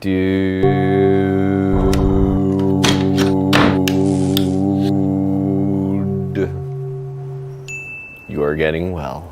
Dude, you are getting well.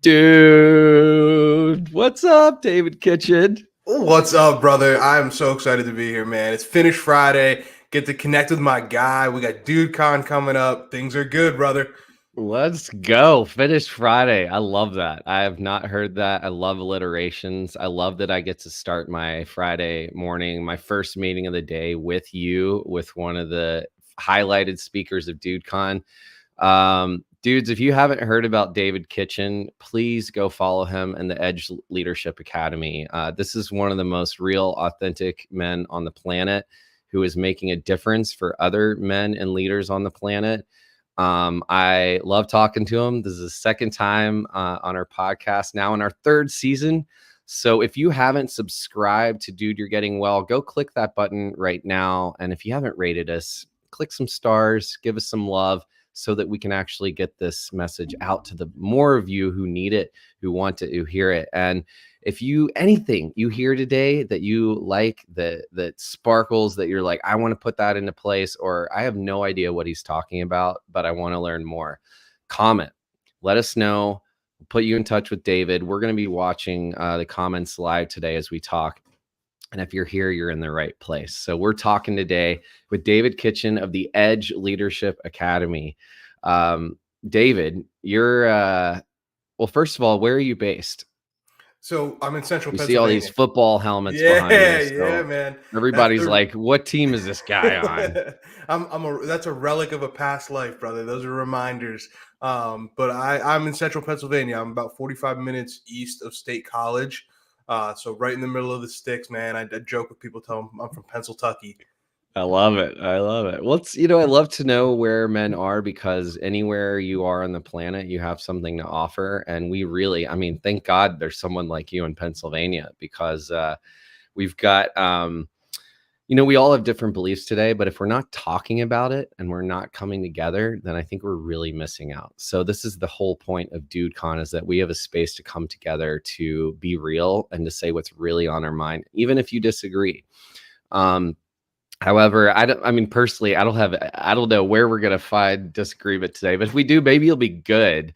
Dude, what's up, David Kitchen? What's up, brother? I'm so excited to be here, man. It's Finish Friday. Get to connect with my guy. We got DudeCon coming up. Things are good, brother. Let's go. Finish Friday. I love that. I have not heard that. I love alliterations. I love that I get to start my Friday morning, my first meeting of the day with you, with one of the highlighted speakers of DudeCon. Dudes, if you haven't heard about David Kitchen, please go follow him in the Edge Leadership Academy. This is one of the most real, authentic men on the planet who is making a difference for other men and leaders on the planet. I love talking to him. This is the second time on our podcast, now in our third season. So if you haven't subscribed to Dude, You're Getting Well, go click that button right now. And if you haven't rated us, click some stars, give us some love so that we can actually get this message out to the more of you who need it, who want to hear it. And if you anything you hear today that you like, that sparkles, that you're like, I want to put that into place, or I have no idea what he's talking about, but I want to learn more, comment, let us know. We'll put you in touch with David. We're going to be watching the comments live today as we talk. And if you're here, you're in the right place. So we're talking today with David Kitchen of the Edge Leadership Academy. David, you're, well, first of all, where are you based? So I'm in Central We see all Pennsylvania. these football helmets behind Yeah, you. So man. That's everybody's like, what team is this guy on? That's a relic of a past life, brother. Those are reminders. But I'm in Central Pennsylvania. I'm about 45 minutes east of State College. So right in the middle of the sticks, man. I joke with people, tell them I'm from Pennsylvania. I love it. I love it. Well, it's, I love to know where men are, because anywhere you are on the planet, you have something to offer. And we really, thank God there's someone like you in Pennsylvania, because we've got, we all have different beliefs today, but if we're not talking about it and we're not coming together, then I think we're really missing out. So this is the whole point of DudeCon, is that we have a space to come together, to be real and to say what's really on our mind, even if you disagree. However, personally, I don't know where we're going to find disagreement today, but if we do, maybe it'll be good,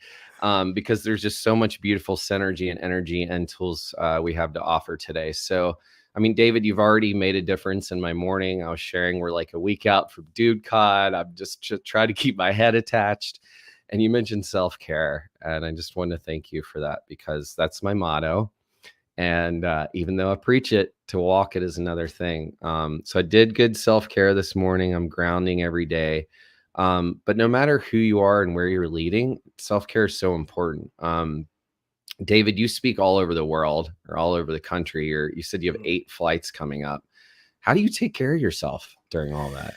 because there's just so much beautiful synergy and energy and tools we have to offer today. So, David, you've already made a difference in my morning. I was sharing we're like a week out from DudeCon. I'm just trying to keep my head attached. And you mentioned self-care, and I just want to thank you for that, because that's my motto. And even though I preach it, to walk it is another thing. So I did good self-care this morning. I'm grounding every day. But no matter who you are and where you're leading, self-care is so important. David, you speak all over the world, or all over the country. You said you have 8 flights coming up. How do you take care of yourself during all that?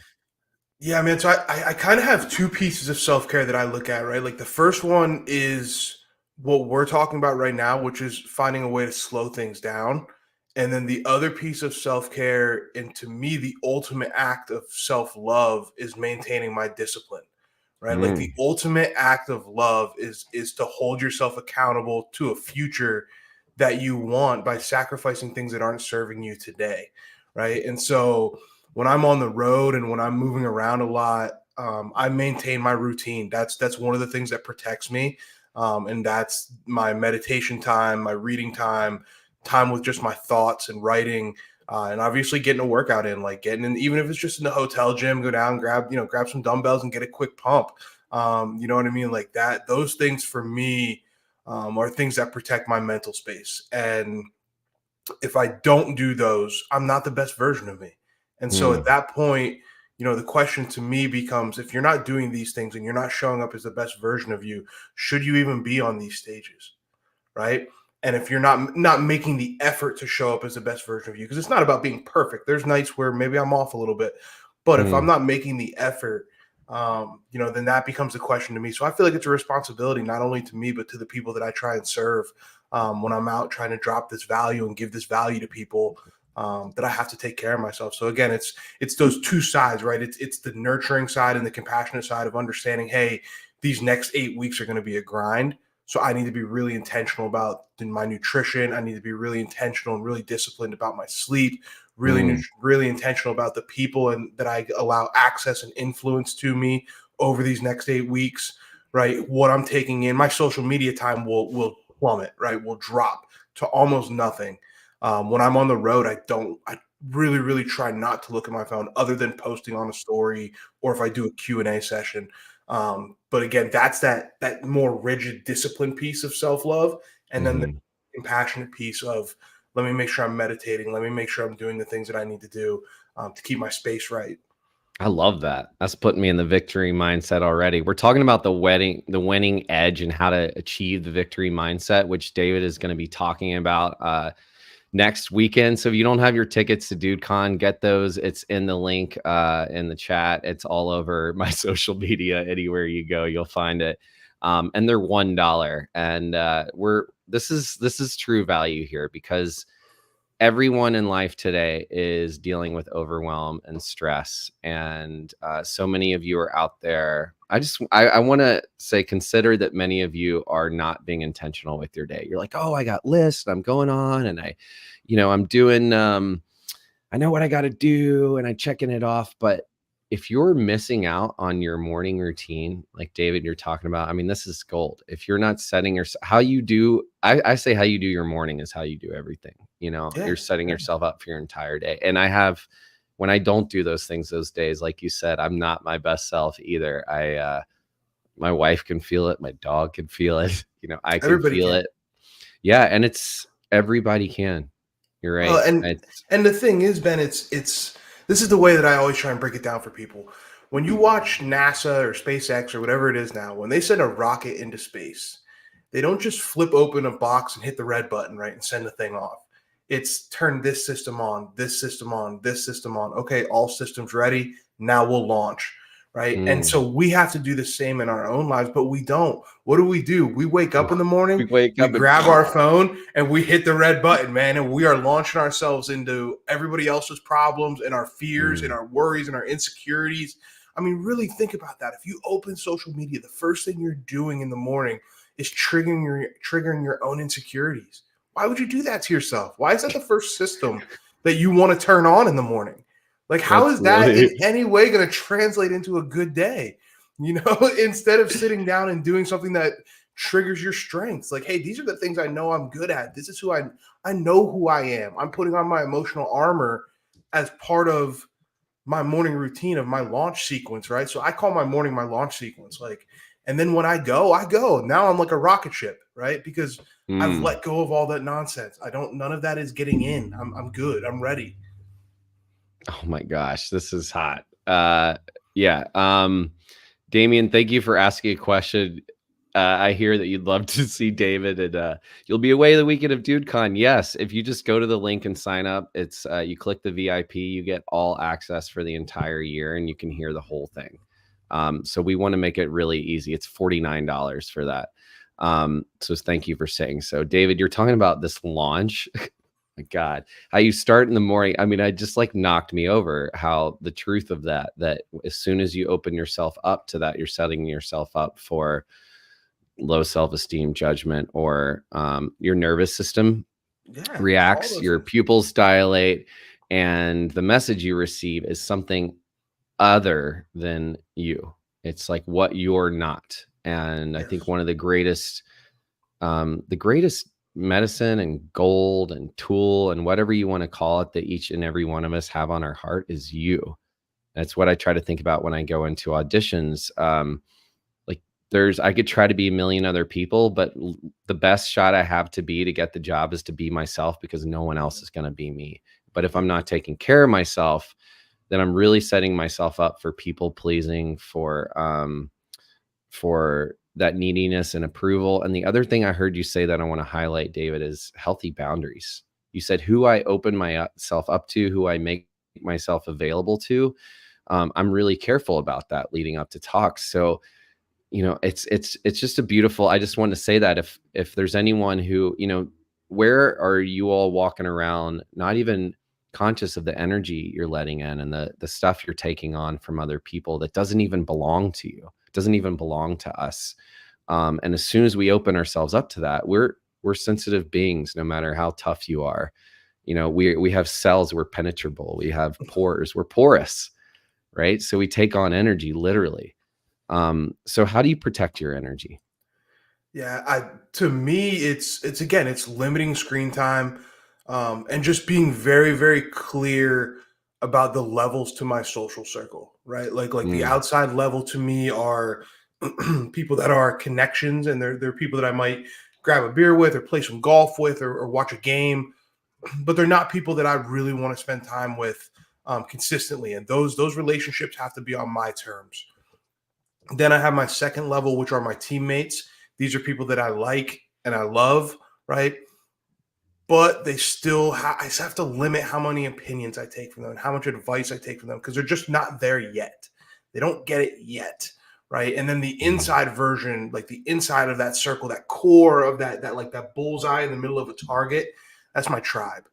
Yeah, man. So I kind of have two pieces of self-care that I look at, right? Like the first one is what we're talking about right now, which is finding a way to slow things down. And then the other piece of self-care, and to me, the ultimate act of self-love, is maintaining my discipline, right? Like the Mm, ultimate act of love is to hold yourself accountable to a future that you want by sacrificing things that aren't serving you today, right? And so when I'm on the road and when I'm moving around a lot, I maintain my routine. That's one of the things that protects me, and that's my meditation time, my reading time, time with just my thoughts and writing, and obviously getting a workout in, like getting in, even if it's just in the hotel gym, go down, grab some dumbbells and get a quick pump. You know what I mean? Like that. Those things for me are things that protect my mental space. And if I don't do those, I'm not the best version of me. And so at mm, that point, the question to me becomes, if you're not doing these things and you're not showing up as the best version of you, should you even be on these stages? Right? And if you're not making the effort to show up as the best version of you, because it's not about being perfect. There's nights where maybe I'm off a little bit, but if I'm mm, not making the effort, then that becomes a question to me. So I feel like it's a responsibility not only to me but to the people that I try and serve, when I'm out trying to drop this value and give this value to people. That I have to take care of myself. So again, it's those two sides, right? It's the nurturing side and the compassionate side of understanding, hey, these next 8 weeks are going to be a grind, So I need to be really intentional about my nutrition. I need to be really intentional and really disciplined about my sleep, Mm, really intentional about the people and that I allow access and influence to me over these next 8 weeks, right? What I'm taking in, my social media time will plummet, right? Will drop to almost nothing. When I'm on the road, I really try not to look at my phone other than posting on a story or if I do a Q&A session. But again, that's that more rigid discipline piece of self-love, and then the mhm. compassionate piece of let me make sure I'm meditating, let me make sure I'm doing the things that I need to do to keep my space right. I love that. That's putting me in the victory mindset already. We're talking about the winning edge and how to achieve the victory mindset, which David is going to be talking about next weekend. So if you don't have your tickets to DudeCon, get those. It's in the link in the chat. It's all over my social media. Anywhere you go, you'll find it. And they're $1. And this is true value here because everyone in life today is dealing with overwhelm and stress, and so many of you are out there. I want to say, consider that many of you are not being intentional with your day. You're like, oh, I got lists, I'm going on, and I'm doing I know what I got to do and I'm checking it off. But if you're missing out on your morning routine, like David, you're talking about, I mean, this is gold. If you're not setting your, how you do, I say how you do your morning is how you do everything. You're Yeah, setting yeah. yourself up for your entire day. And when I don't do those things those days, like you said, I'm not my best self either. My wife can feel it. My dog can feel it. I can Everybody feel can. it. Yeah. And everybody can. You're Well, right. and the thing is, Ben, it's this is the way that I always try and break it down for people. When you watch NASA or SpaceX or whatever it is now, when they send a rocket into space, they don't just flip open a box and hit the red button, right, and send the thing off. It's turn this system on, this system on, this system on. Okay, all systems ready. Now we'll launch, right? And Mm. so we have to do the same in our own lives, but we don't. What do? We wake up in the We morning, wake we up and grab our phone, and we hit the red button, man, and we are launching ourselves into everybody else's problems and our fears and mm, our worries and our insecurities. I mean, really think about that. If you open social media, the first thing you're doing in the morning is triggering your own insecurities. Why would you do that to yourself? Why is that the first system that you want to turn on in the morning? Like, how that's is that in really any way going to translate into a good day? Instead of sitting down and doing something that triggers your strengths. Like, hey, these are the things I know I'm good at. This is I know who I am. I'm putting on my emotional armor as part of my morning routine of my launch sequence, right? So I call my morning my launch sequence. Like, and then when I go, I go. Now I'm like a rocket ship, right? Because I've mm. let go of all that nonsense. None of that is getting in. I'm good. I'm ready. Oh my gosh, this is hot. Yeah. Damien, thank you for asking a question. I hear that you'd love to see David, and you'll be away the weekend of DudeCon. Yes, if you just go to the link and sign up, it's you click the VIP, you get all access for the entire year, and you can hear the whole thing. So we want to make it really easy. It's $49 for that. So thank you for saying so. David, you're talking about this launch. My God, how you start in the morning. I mean, I just like knocked me over how the truth of that as soon as you open yourself up to that, you're setting yourself up for low self-esteem, judgment, or your nervous system Yeah, all reacts, those your things. pupils dilate, and the message you receive is something other than you. It's like what you're not. And I think Yes. one of the greatest medicine and gold and tool and whatever you want to call it that each and every one of us have on our heart is you. That's what I try to think about when I go into auditions. Like I could try to be a million other people, but the best shot I have to get the job is to be myself because no one else is going to be me. But if I'm not taking care of myself, then I'm really setting myself up for people pleasing, for that neediness and approval. And the other thing I heard you say that I want to highlight, David, is healthy boundaries. You said who I open myself up to, who I make myself available to. I'm really careful about that leading up to talks. So, it's just a beautiful. I just want to say that if there's anyone who, where are you all walking around, not even conscious of the energy you're letting in and the stuff you're taking on from other people that doesn't even belong to you, doesn't even belong to us. And as soon as we open ourselves up to that, we're sensitive beings, no matter how tough you are. We have cells, we're penetrable, we have pores, we're porous, right? So we take on energy literally. So how do you protect your energy? Yeah, to me, it's again, it's limiting screen time, and just being very, very clear about the levels to my social circle, right? Like the Mm, outside level to me are people that are connections, and they're people that I might grab a beer with, or play some golf with, or watch a game, but they're not people that I really want to spend time with consistently, and those relationships have to be on my terms. Then I have my second level, which are my teammates. These are people that I like and I love, right? But I just have to limit how many opinions I take from them and how much advice I take from them, because they're just not there yet. They don't get it yet, right? And then the mm, inside version, like the inside of that circle, that core of that like that bullseye in the middle of a target, that's my tribe.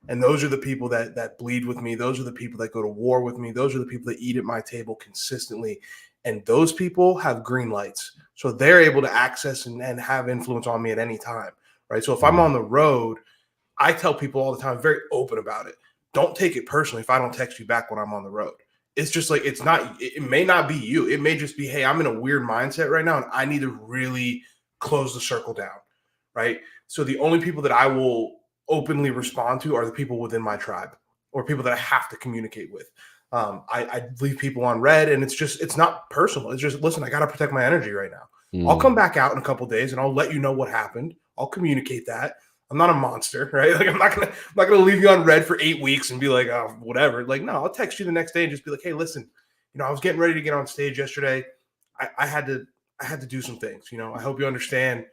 And those are the people that bleed with me. Those are the people that go to war with me. Those are the people that eat at my table consistently. And those people have green lights. So they're able to access and have influence on me at any time. Right. So if I'm mm, on the road, I tell people all the time, very open about it. Don't take it personally if I don't text you back when I'm on the road. It's just like, it's not, it may not be you. It may just be, hey, I'm in a weird mindset right now and I need to really close the circle down. Right. So the only people that I will openly respond to are the people within my tribe, or people that I have to communicate with. I leave people on red, and it's not personal. It's just, listen, I got to protect my energy right now. I'll come mm, back out in a couple days and I'll let you know what happened. I'll communicate that. I'm not a monster, right? Like I'm not gonna leave you on red for 8 weeks and be like, oh, whatever. Like, no, I'll text you the next day and just be like, hey, listen, I was getting ready to get on stage yesterday. I had to do some things. I hope you understand.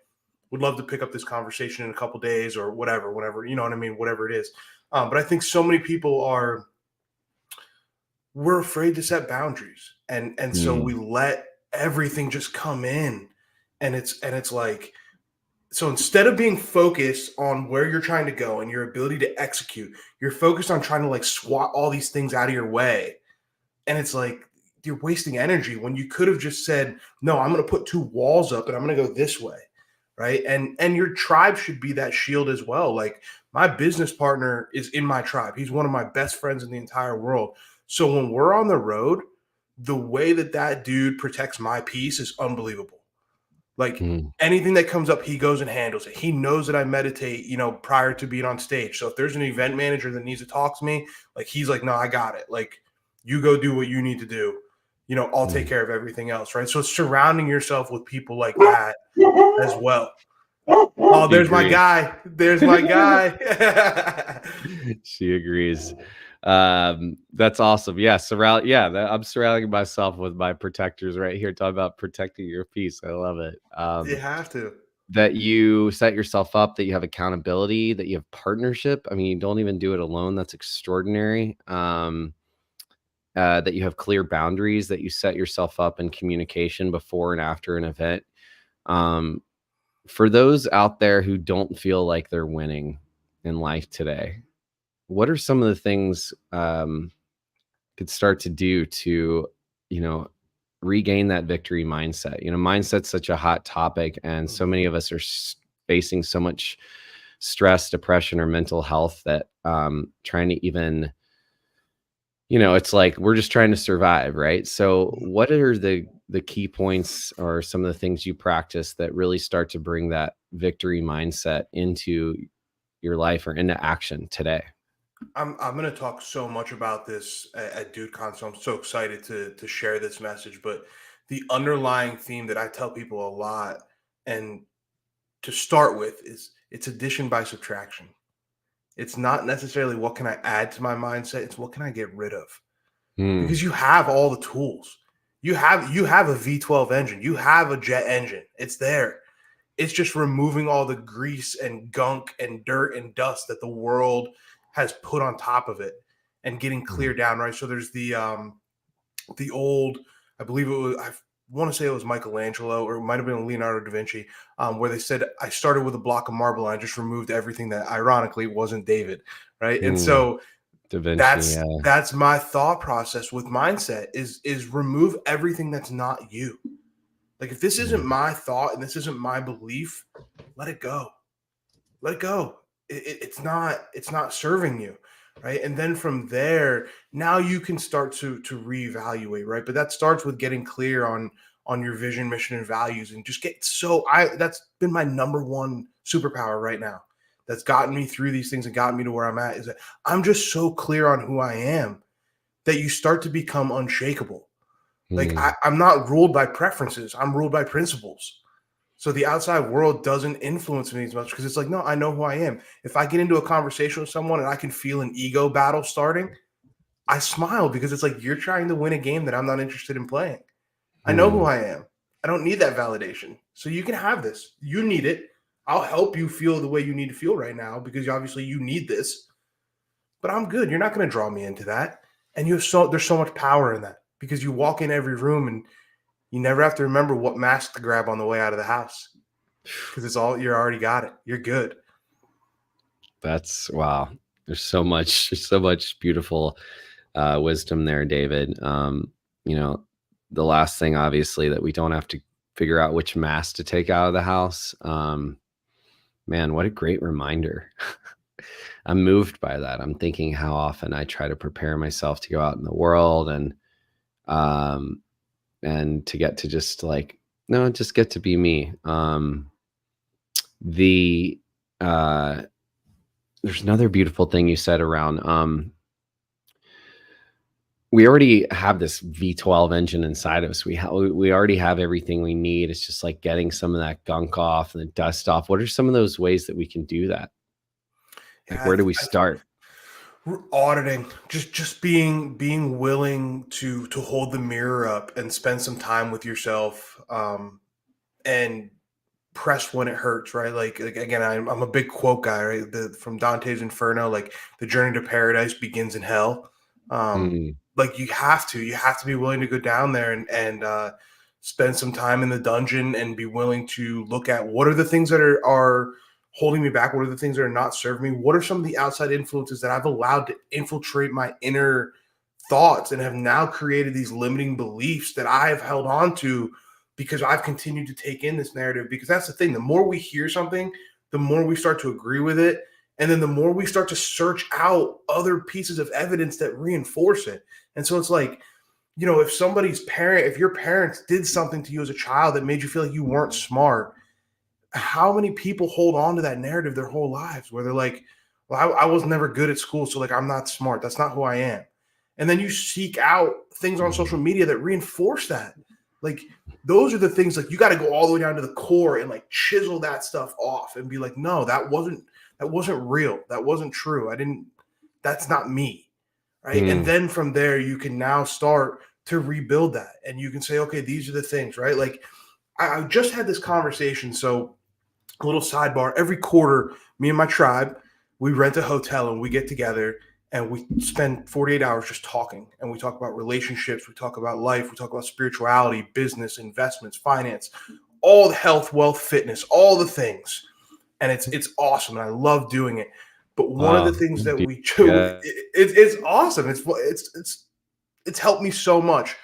Would love to pick up this conversation in a couple days or whatever, whatever, you know what I mean, whatever it is. But I think so many people we're afraid to set boundaries, and so we mm, let everything just come in, and it's like, so instead of being focused on where you're trying to go and your ability to execute, you're focused on trying to like swat all these things out of your way. And it's like, you're wasting energy when you could have just said, no, I'm going to put two walls up and I'm going to go this way. Right. And your tribe should be that shield as well. Like, my business partner is in my tribe. He's one of my best friends in the entire world. So when we're on the road, the way that dude protects my peace is unbelievable. Like, mm, anything that comes up, he goes and handles it. He knows that I meditate, prior to being on stage. So if there's an event manager that needs to talk to me, like, he's like, no, I got it. Like, you go do what you need to do. I'll take mm. care of everything else. Right. So surrounding yourself with people like that as well. Oh, She there's my agrees. guy. There's my guy. She agrees. That's awesome. Yeah, I'm surrounding myself with my protectors right here. Talk about protecting your peace. I love it. You have to. That you set yourself up, that you have accountability, that you have partnership. I mean, you don't even do it alone. That's extraordinary. That you have clear boundaries, that you set yourself up in communication before and after an event. Um, for those out there who don't feel like they're winning in life today, what are some of the things could start to do to, you know, regain that victory mindset? Mindset's such a hot topic, and so many Mhm. of us are facing so much stress, depression, or mental health that trying to even, it's like we're just trying to survive, right? So, what are the key points or some of the things you practice that really start to bring that victory mindset into your life or into action today? I'm going to talk so much about this at DudeCon, so I'm so excited to share this message. But the underlying theme that I tell people a lot, and to start with, is it's addition by subtraction. It's not necessarily what can I add to my mindset, it's what can I get rid of. Hmm. Because you have all the tools. You have a V12 engine, you have a jet engine. It's there. It's just removing all the grease and gunk and dirt and dust that the world has put on top of it, and getting clear Mm, down, right? So there's the old, I believe it was, I want to say it was Michelangelo, or it might have been Leonardo da Vinci, where they said, I started with a block of marble and I just removed everything that ironically wasn't David, right? And mm. so Da Vinci, that's yeah. that's my thought process with mindset, is remove everything that's not you. Like, if this isn't Mm. my thought and this isn't my belief, let it go. Let it go. It's not serving you, right? And then from there, now you can start to reevaluate, right? But that starts with getting clear on your vision, mission, and values, and just get so I that's been my number one superpower right now. That's gotten me through these things and gotten me to where I'm at, is that I'm just so clear on who I am that you start to become unshakable. Like, Mm. I'm not ruled by preferences. I'm ruled by principles. So the outside world doesn't influence me as much because it's like, no, I know who I am. If I get into a conversation with someone and I can feel an ego battle starting, I smile because it's like, you're trying to win a game that I'm not interested in playing. I know who Mm. I am. I don't need that validation. So you can have this. You need it. I'll help you feel the way you need to feel right now because obviously you need this. But I'm good. You're not going to draw me into that. And there's so much power in that because you walk in every room and you never have to remember what mask to grab on the way out of the house because it's all you're already got it. You're good. That's wow. There's so much beautiful wisdom there, David. You know, the last thing, obviously, that we don't have to figure out which mask to take out of the house. Man, what a great reminder. I'm moved by that. I'm thinking how often I try to prepare myself to go out in the world um and to get to just like no, just get to be me. The uh There's another beautiful thing you said around we already have this V12 engine inside of us. We already have everything we need. It's just like getting some of that gunk off and the dust off. What are some of those ways that we can do that? Like, Yeah, where do we I think start? auditing, just being willing to hold the mirror up and spend some time with yourself, and press when it hurts, right? Like again, I'm a big quote guy, right? From Dante's Inferno, like the journey to paradise begins in hell. Mm. Like you have to be willing to go down there and spend some time in the dungeon and be willing to look at what are the things that are holding me back, what are the things that are not serving me, what are some of the outside influences that I've allowed to infiltrate my inner thoughts and have now created these limiting beliefs that I have held on to because I've continued to take in this narrative. Because that's the thing, the more we hear something, the more we start to agree with it. And then the more we start to search out other pieces of evidence that reinforce it. And so it's like, if your parents did something to you as a child that made you feel like you weren't smart, how many people hold on to that narrative their whole lives where they're like, well, I was never good at school, so like I'm not smart. That's not who I am. And then you seek out things on social Mm. media that reinforce that. Like, those are the things, like, you got to go all the way down to the core and like chisel that stuff off and be like, no, that wasn't real. That wasn't true. That's not me. Right. And Mm. then from there, you can now start to rebuild that. And you can say, okay, these are the things, right? Like, I just had this conversation. So, a little sidebar, every quarter, me and my tribe, we rent a hotel and we get together and we spend 48 hours just talking, and we talk about relationships, we talk about life, we talk about spirituality, business, investments, finance, all the health, wealth, fitness, all the things. And it's awesome and I love doing it. But one of the Wow. things that Be- we do, yeah. it's awesome. It's helped me so much.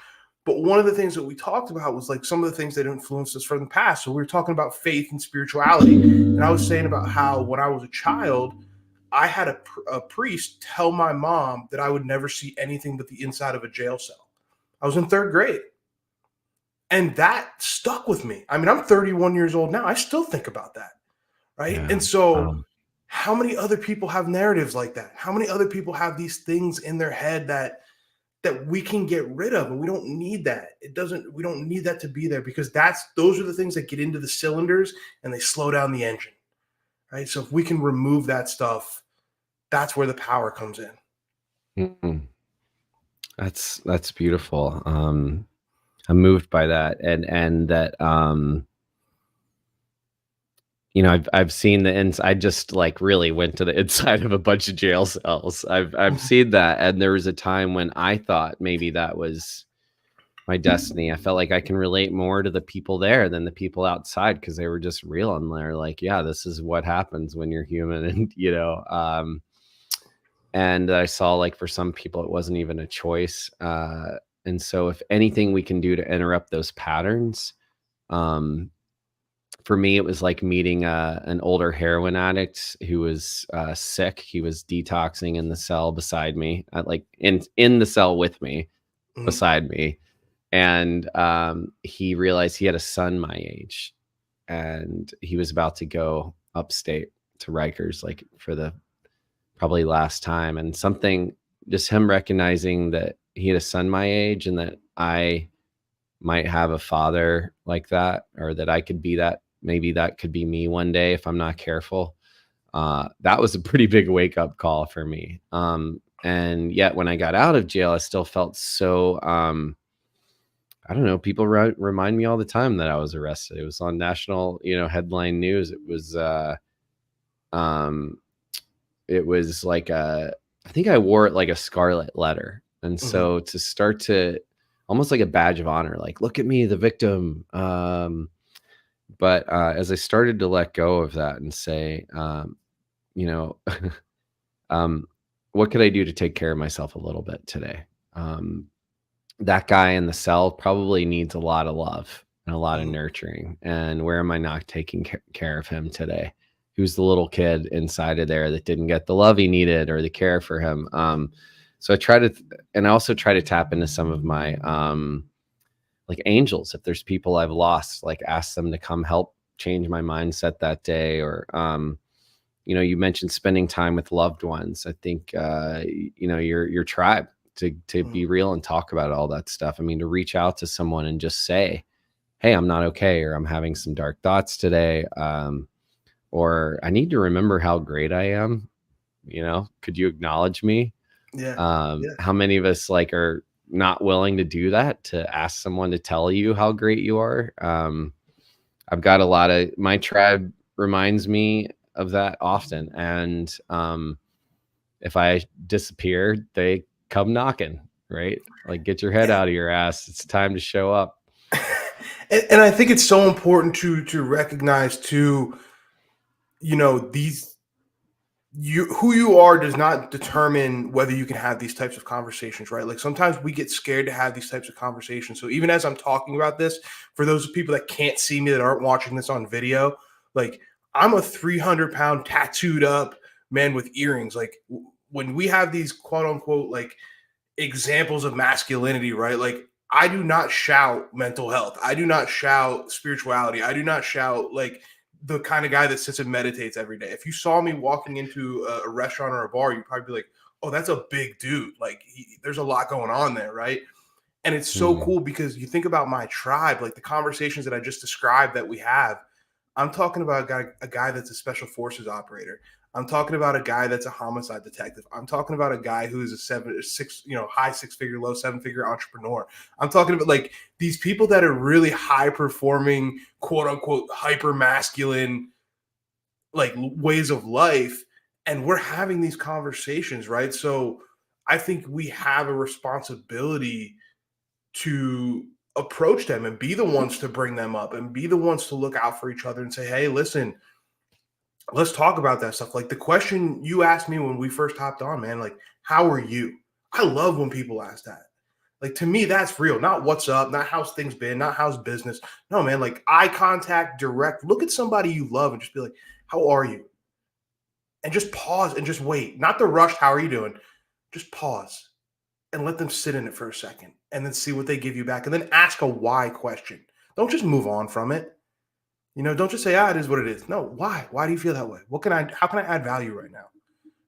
But one of the things that we talked about was like some of the things that influenced us from the past. So we were talking about faith and spirituality. And I was saying about how when I was a child, I had a priest tell my mom that I would never see anything but the inside of a jail cell. I was in third grade. And that stuck with me. I mean, I'm 31 years old now. I still think about that. Right. Yeah. And so, Wow. how many other people have narratives like that? How many other people have these things in their head that we can get rid of, and we don't need that. We don't need that to be there because those are the things that get into the cylinders and they slow down the engine, right? So if we can remove that stuff, that's where the power comes in. Mm. That's beautiful. I'm moved by that, and that I've seen the ins I just, like, really went to the inside of a bunch of jail cells. I've Mhm. seen that, and there was a time when I thought maybe that was my destiny. I felt like I can relate more to the people there than the people outside because they were just real, and they're like, "Yeah, this is what happens when you're human," and, and I saw, like, for some people, it wasn't even a choice, and so if anything we can do to interrupt those patterns, Um, for me, it was like meeting an older heroin addict who was sick. He was detoxing in the cell beside me, like in the cell with me, Mhm. beside me, and he realized he had a son my age, and he was about to go upstate to Rikers, like for the probably last time, and something, just him recognizing that he had a son my age and that I might have a father like that, or that I could be that, maybe that could be me one day if I'm not careful. That was a pretty big wake up call for me. And yet when I got out of jail, I still felt so, I don't know, people remind me all the time that I was arrested. It was on national, headline news. Um, it was like I think I wore it like a scarlet letter. And Mhm. so to start to, almost like a badge of honor, like, look at me, the victim. But as I started to let go of that and say, you know, um, what could I do to take care of myself a little bit today? Um, that guy in the cell probably needs a lot of love and a lot of Mhm. nurturing. And where am I not taking care of him today? Who's the little kid inside of there that didn't get the love he needed or the care for him? So I try to, and I also try to tap into some of my like angels. If there's people I've lost, like ask them to come help change my mindset that day. Or you mentioned spending time with loved ones. I think your tribe, to be Mhm. real and talk about all that stuff. I mean, to reach out to someone and just say, hey, I'm not okay, or I'm having some dark thoughts today, or I need to remember how great I am. Could you acknowledge me? Yeah. Yeah. How many of us like are not willing to do that, to ask someone to tell you how great you are? I've got a lot of, my tribe reminds me of that often. And if I disappear, they come knocking, right? Like, get your head Yeah. out of your ass. It's time to show up. And I think it's so important to recognize too, these you who you are does not determine whether you can have these types of conversations, right? Like sometimes we get scared to have these types of conversations. So even as I'm talking about this, for those people that can't see me, that aren't watching this on video, like I'm a 300-pound tattooed up man with earrings. Like when we have these quote unquote like examples of masculinity, right? Like I do not shout mental health. I do not shout spirituality. I do not shout like the kind of guy that sits and meditates every day. If you saw me walking into a restaurant or a bar, you'd probably be like, "Oh, that's a big dude. Like there's a lot going on there, right?" And it's so Mm, cool because you think about my tribe, like the conversations that I just described that we have. I'm talking about a guy that's a special forces operator. I'm talking about a guy that's a homicide detective. I'm talking about a guy who is a six, high six figure, low seven figure entrepreneur. I'm talking about like these people that are really high performing, quote unquote, hyper masculine, like ways of life. And we're having these conversations, right? So I think we have a responsibility to approach them and be the ones to bring them up and be the ones to look out for each other and say, hey, listen, let's talk about that stuff. Like the question you asked me when we first hopped on, man, like, how are you? I love when people ask that. Like to me, that's real. Not what's up, not how's things been, not how's business. No, man, like eye contact, direct. Look at somebody you love and just be like, how are you? And just pause and just wait. Not the rush, how are you doing? Just pause and let them sit in it for a second and then see what they give you back. And then ask a why question. Don't just move on from it. Don't just say, it is what it is. No, why? Why do you feel that way? How can I add value right now?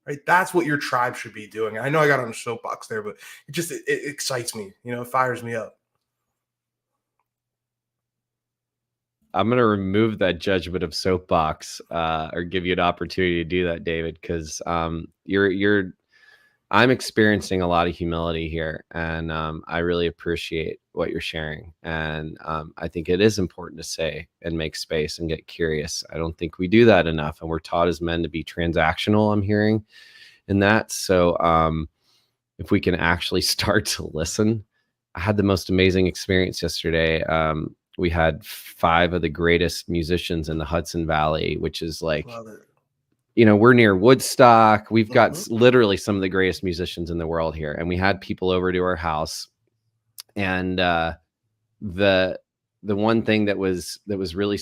Right. That's what your tribe should be doing. I know I got on a soapbox there, but it excites me. It fires me up. I'm gonna remove that judgment of soapbox, or give you an opportunity to do that, David, because you're I'm experiencing a lot of humility here, and I really appreciate what you're sharing. And I think it is important to say and make space and get curious. I don't think we do that enough, and we're taught as men to be transactional. I'm hearing in that. So if we can actually start to listen, I had the most amazing experience yesterday. We had five of the greatest musicians in the Hudson Valley, which is like, Love it. we're near Woodstock. We've got Mhm. literally some of the greatest musicians in the world here. And we had people over to our house. And the the one thing that was really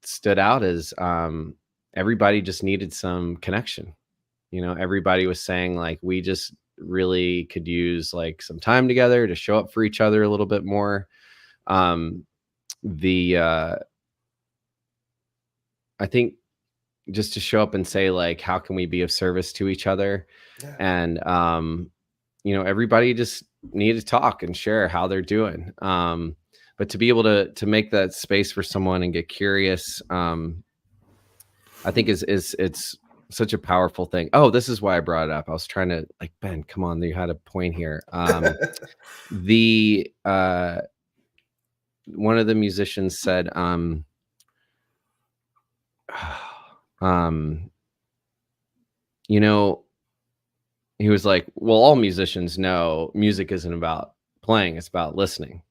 stood out is everybody just needed some connection. You know, everybody was saying like we just really could use like some time together to show up for each other a little bit more. Um, the I think just to show up and say like how can we be of service to each other, Yeah. and you know, everybody just needed to talk and share how they're doing. But to be able to make that space for someone and get curious, I think is it's such a powerful thing. Oh, this is why I brought it up. I was trying to like, Ben, come on, you had a point here. The One of the musicians said, um, you know, he was like, well, all musicians know music isn't about playing, it's about listening.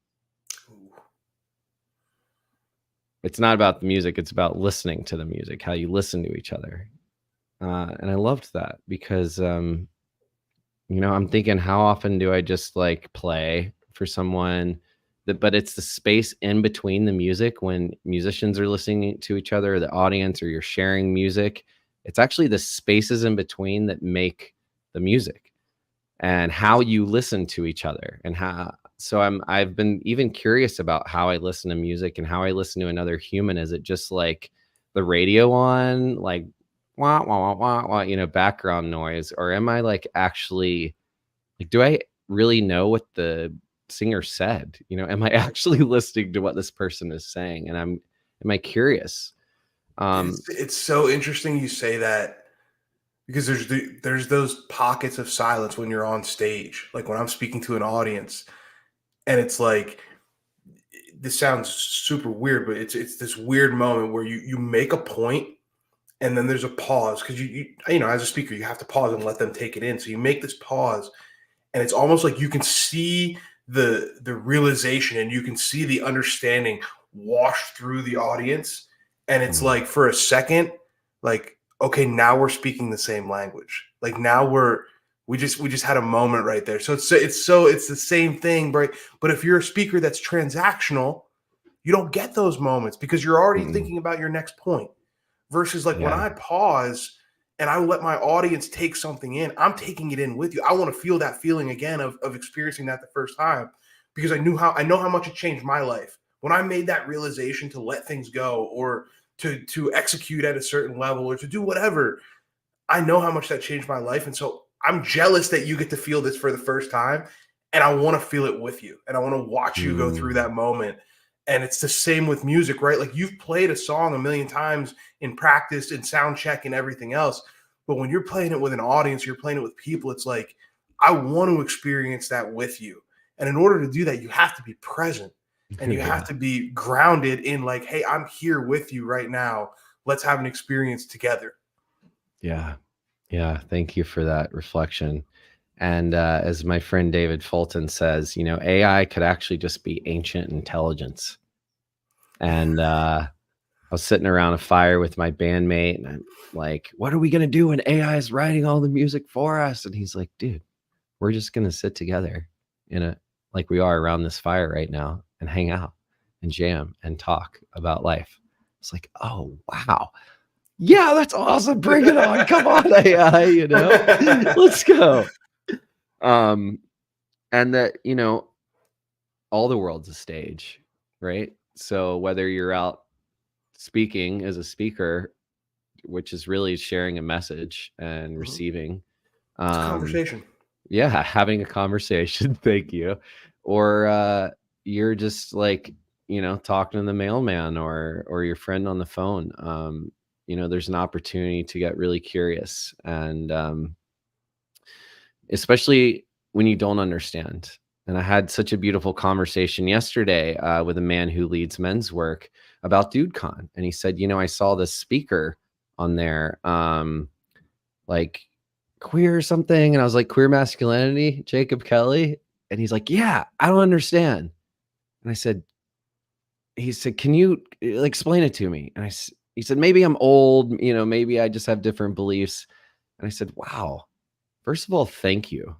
It's not about the music, it's about listening to the music, how you listen to each other. And I loved that because you know, I'm thinking how often do I just like play for someone that, but it's the space in between the music when musicians are listening to each other, or the audience, or you're sharing music. It's actually the spaces in between that make the music, and how you listen to each other, and how. So I've been even curious about how I listen to music and how I listen to another human. Is it just like the radio on, like wah wah wah wah wah, you know, background noise, or am I like actually like, do I really know what the singer said? You know, am I actually listening to what this person is saying? And am I curious? Um, It's so interesting you say that because there's those pockets of silence when you're on stage, like when I'm speaking to an audience, and it's like this sounds super weird, but it's this weird moment where you make a point and then there's a pause because you know, as a speaker you have to pause and let them take it in. So you make this pause and it's almost like you can see the realization and you can see the understanding wash through the audience, and it's mm, like for a second, like, okay, now we're speaking the same language, like now we just had a moment right there. So it's the same thing, right? But if you're a speaker that's transactional, you don't get those moments because you're already mm, thinking about your next point. Versus like when yeah, I pause and I let my audience take something in, I'm taking it in with you. I want to feel that feeling again of experiencing that the first time because I know how much it changed my life. When I made that realization to let things go or to execute at a certain level or to do whatever, I know how much that changed my life. And so I'm jealous that you get to feel this for the first time. And I want to feel it with you. And I want to watch you go through mm, that moment. And it's the same with music, right? Like you've played a song a million times in practice and sound check and everything else. But when you're playing it with an audience, you're playing it with people, it's like, I want to experience that with you. And in order to do that, you have to be present and you have yeah, to be grounded in like, hey, I'm here with you right now. Let's have an experience together. yeah, yeah. Thank you for that reflection. And as my friend David Fulton says, you know, AI could actually just be ancient intelligence. And I was sitting around a fire with my bandmate, and I'm like, "What are we gonna do when AI is writing all the music for us?" And he's like, "Dude, we're just gonna sit together in a like we are around this fire right now and hang out and jam and talk about life." It's like, "Oh, wow. Yeah, that's awesome. Bring it on. Come on, AI, you know? Let's go." Um, and that, you know, all the world's a stage, right? So whether you're out speaking as a speaker, which is really sharing a message and Mhm. receiving, It's a um, conversation. yeah, having a conversation, thank you. Or, you're just like, you know, talking to the mailman or your friend on the phone. You know, there's an opportunity to get really curious, and, especially when you don't understand. And I had such a beautiful conversation yesterday, with a man who leads men's work about DudeCon, and he said, "You know, I saw this speaker on there, like queer or something," and I was like, "Queer masculinity, Jacob Kelly?" And he's like, "Yeah, I don't understand." And I said, he said, "Can you explain it to me?" And he said, "Maybe I'm old, you know, maybe I just have different beliefs." And I said, "Wow, first of all, thank you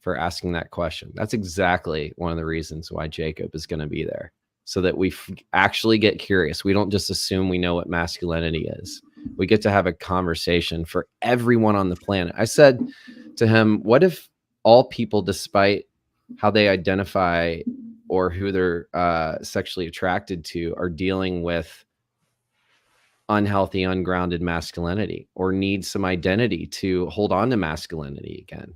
for asking that question. That's exactly one of the reasons why Jacob is going to be there. so that we actually get curious. We don't just assume we know what masculinity is. We get to have a conversation for everyone on the planet. I said to him, what if all people, despite how they identify or who they're sexually attracted to, are dealing with unhealthy, ungrounded masculinity, or need some identity to hold on to masculinity again?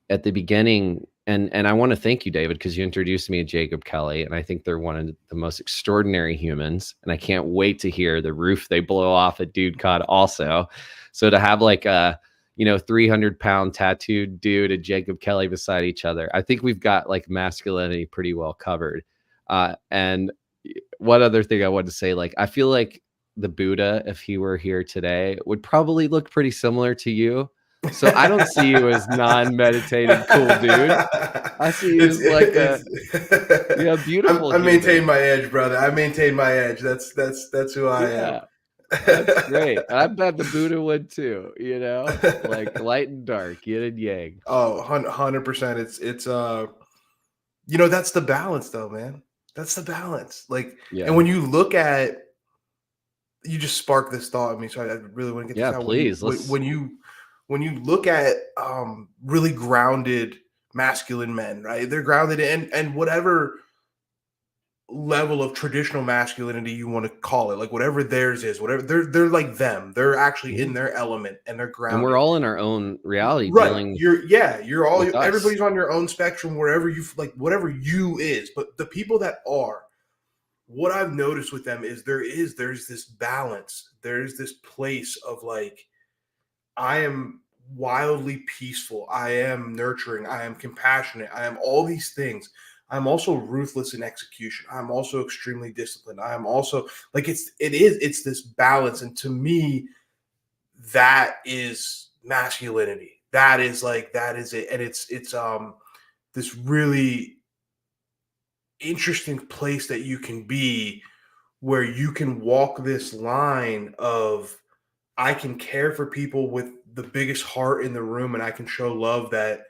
At the beginning, and I want to thank you, David, because you introduced me to Jacob Kelly, and I think they're one of the most extraordinary humans, and I can't wait to hear the roof they blow off at Dude Cod also. So to have like a 300-pound tattooed dude and Jacob Kelly beside each other, I think we've got like masculinity pretty well covered. And one other thing I wanted to say, like, I feel like the Buddha, if he were here today, would probably look pretty similar to you. So I don't see you as non-meditating cool dude. I see you as like a beautiful I maintain human. my edge, brother. I maintain my edge. That's who I am. Yeah, that's great. I bet the Buddha would too, like light and dark, yin and yang. Oh, 100%. That's the balance though, man. That's the balance. Like, and Yeah. when you look at, you just sparked this thought in me, so I really want to get this Yeah, out. please. Let's When you look at really grounded masculine men, right? They're grounded in and whatever level of traditional masculinity you want to call it, like whatever theirs is, whatever they're like them. They're actually in Mhm. their element and they're And we're grounded. all in our own reality Right. dealing You're all with us. everybody's on your own spectrum wherever you like whatever you is. But the people that are, what I've noticed with them is there's this balance. There's this place of like, I am wildly peaceful. I am nurturing. I am compassionate. I am all these things. I'm also ruthless in execution. I'm also extremely disciplined. I am also like it's this balance. And to me, that is masculinity. That is it. And it's this really interesting place that you can be where you can walk this line of I can care for people with the biggest heart in the room and I can show love that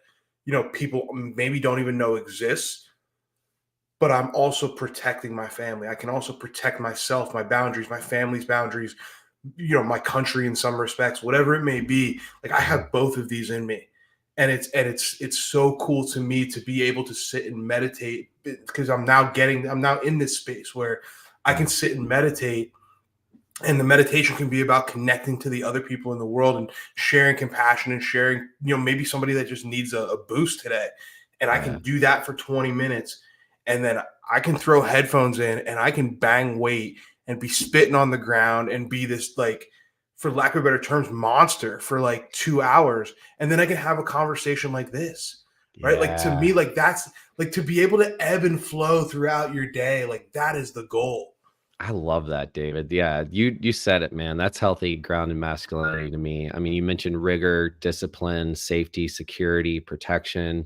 people maybe don't even know exists, but I'm also protecting my family. I can also protect myself, my boundaries, my family's boundaries, my country in some respects, whatever it may be. Like I Mhm. have both of these in me. And it's so cool to me to be able to sit and meditate because I'm now in this space where I can Yeah. sit and meditate, and the meditation can be about connecting to the other people in the world and sharing compassion and sharing maybe somebody that just needs a boost today, and I can Yeah. do that for 20 minutes, and then I can throw headphones in and I can bang weight and be spitting on the ground and be this, like, for lack of better terms, monster for like 2 hours, and then I can have a conversation like this, right? Like, to Yeah. me, like, that's like, to be able to ebb and flow throughout your day, like that is the goal. I love that, David. Yeah, you said it, man. That's healthy, grounded masculinity to me. I mean, you mentioned rigor, discipline, safety, security, protection.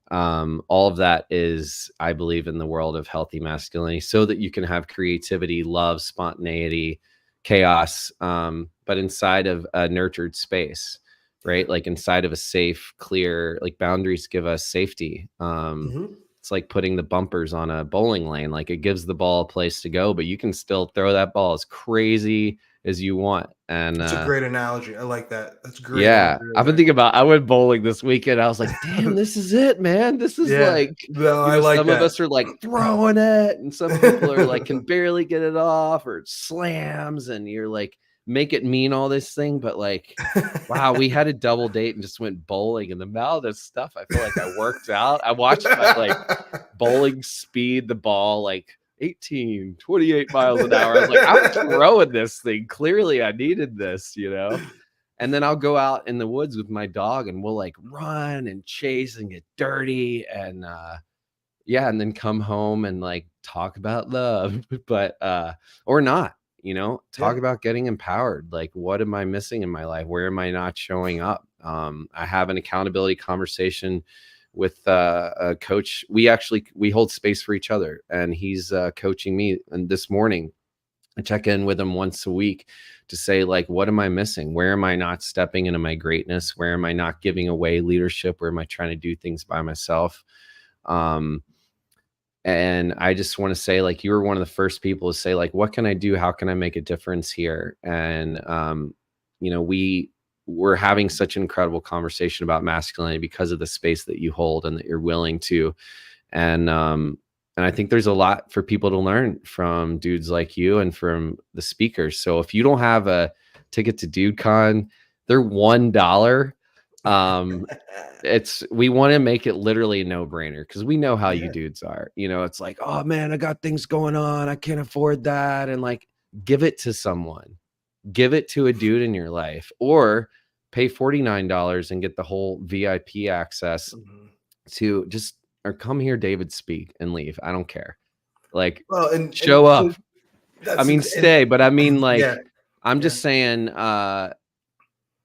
All of that is, I believe, in the world of healthy masculinity, so that you can have creativity, love, spontaneity, chaos, but inside of a nurtured space, Yeah. right? Like inside of a safe, clear, like boundaries give us safety. Mhm. It's like putting the bumpers on a bowling lane. Like it gives the ball a place to go, but you can still throw that ball as crazy as you want. And That's a great analogy. I like that. That's great yeah, imagery I've been right thinking about, I went bowling this weekend. I was like, damn, there. this is it, man. This is Yeah. like, No, I like some of that. us are like throwing it, and some people are like can barely get it off or it slams, and you're like, make it mean all this thing. But like, wow, we had a double date and just went bowling, and the amount of this stuff, I feel like I worked out. I watched my like bowling speed the ball like 18, 28 miles an hour. I was like, I'm throwing this thing. Clearly, I needed this. And then I'll go out in the woods with my dog and we'll like run and chase and get dirty and yeah, and then come home and like talk about love, but or not, talk Yeah. about getting empowered. Like, what am I missing in my life? Where am I not showing up? I have an accountability conversation with a coach. We hold space for each other, and he's coaching me. And this morning I check in with him once a week to say, like, what am I missing? Where am I not stepping into my greatness? Where am I not giving away leadership? Where am I trying to do things by myself? Um, And I just want to say, like, you were one of the first people to say, like, what can I do? How can I make a difference here? And you know, we're having such an incredible conversation about masculinity because of the space that you hold and that you're willing to. And and I think there's a lot for people to learn from dudes like you and from the speakers. So if you don't have a ticket to DudeCon, they're $1. Um, it's we want to make it literally a no-brainer because we know how you Yeah. dudes are. You know, it's like, oh man, I got things going on. I can't afford that. And like, give it to someone, give it to a dude in your life, or pay $49 and get the whole VIP access Mhm. to just or come hear David speak and leave. I don't care. Like, Well, show so up. I that's mean, and stay, but I mean, yeah, like, I'm yeah. just saying,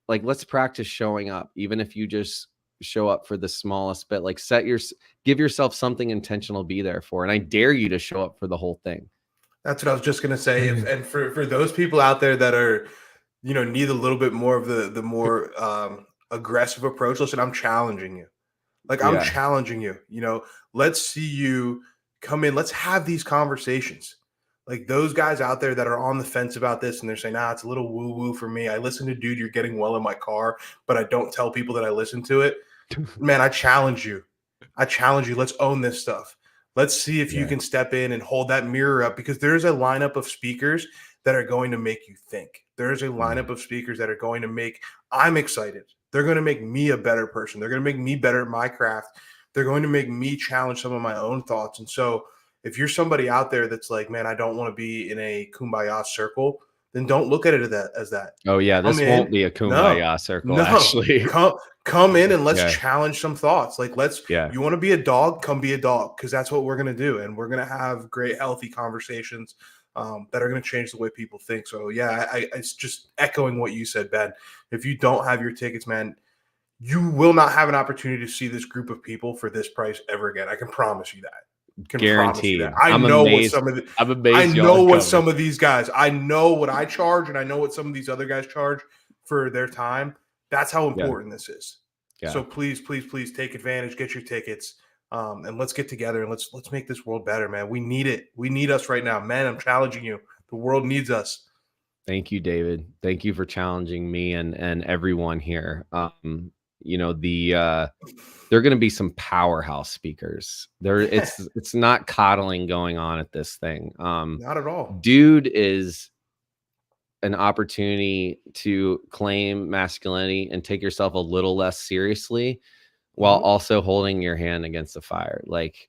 like, let's practice showing up, even if you just show up for the smallest bit. Like, give yourself something intentional to be there for. And I dare you to show up for the whole thing. That's what I was just gonna say. If and for those people out there that are, need a little bit more of the more aggressive approach, listen, I'm challenging you. Like, I'm Yeah. challenging you. Let's see you come in. Let's have these conversations. Like those guys out there that are on the fence about this and they're saying, "Nah, it's a little woo woo for me. I listen to Dude, You're Getting Well in my car, but I don't tell people that I listen to it." Man, I challenge you. I challenge you. Let's own this stuff. Let's see if you Yeah. can step in and hold that mirror up, because there's a lineup of speakers that are going to make you think. There's a Mm. lineup of speakers that are going to make, I'm excited. They're going to make me a better person. They're going to make me better at my craft. They're going to make me challenge some of my own thoughts. And so, if you're somebody out there that's like, man, I don't want to be in a kumbaya circle, then don't look at it as that. Oh, yeah. Come This won't in. be a No, kumbaya circle, no. actually. Come in and let's Yeah. challenge some thoughts. Like, Yeah. you want to be a dog, come be a dog, because that's what we're going to do. And we're going to have great, healthy conversations that are going to change the way people think. So, yeah, it's just echoing what you said, Ben. If you don't have your tickets, man, you will not have an opportunity to see this group of people for this price ever again. I can promise you that. Can promise you that. Guaranteed. I'm amazed. I'm I amazed y'all know are what coming. some of these guys, I know what I charge, and I know what some of these other guys charge for their time. That's how Yeah. important this is. Yeah. So please, please, please take advantage, get your tickets, and let's get together and let's make this world better, man. We need it. We need us right now, man. I'm challenging you. The world needs us. Thank you, David. Thank you for challenging me and everyone here. You know, there are going to be some powerhouse speakers. It's not coddling going on at this thing. Not at all. Dude is an opportunity to claim masculinity and take yourself a little less seriously while Mhm. also holding your hand against the fire. Like,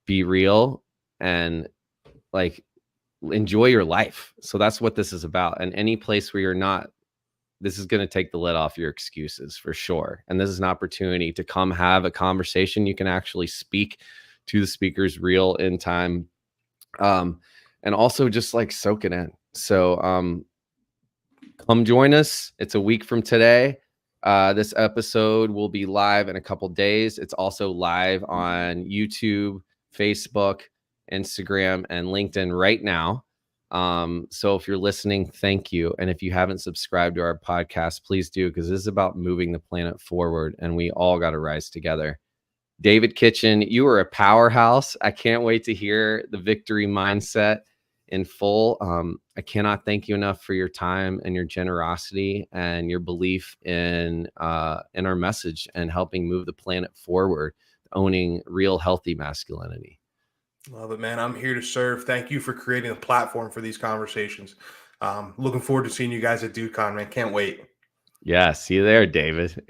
be real and like enjoy your life. So that's what this is about. And any place where you're not, this is going to take the lid off your excuses for sure. And this is an opportunity to come have a conversation. You can actually speak to the speakers real in time. Um, and also just like soak it in. So come join us. It's a week from today. This episode will be live in a couple days. It's also live on YouTube, Facebook, Instagram, and LinkedIn right now. So if you're listening, thank you. And if you haven't subscribed to our podcast, please do, because this is about moving the planet forward and we all got to rise together. David Kitchen, you are a powerhouse. I can't wait to hear the victory mindset in full. I cannot thank you enough for your time and your generosity and your belief in our message and helping move the planet forward, owning real healthy masculinity. Love it, man. I'm here to serve. Thank you for creating a platform for these conversations. Looking forward to seeing you guys at DudeCon, man. Can't wait. Yeah, see you there, David.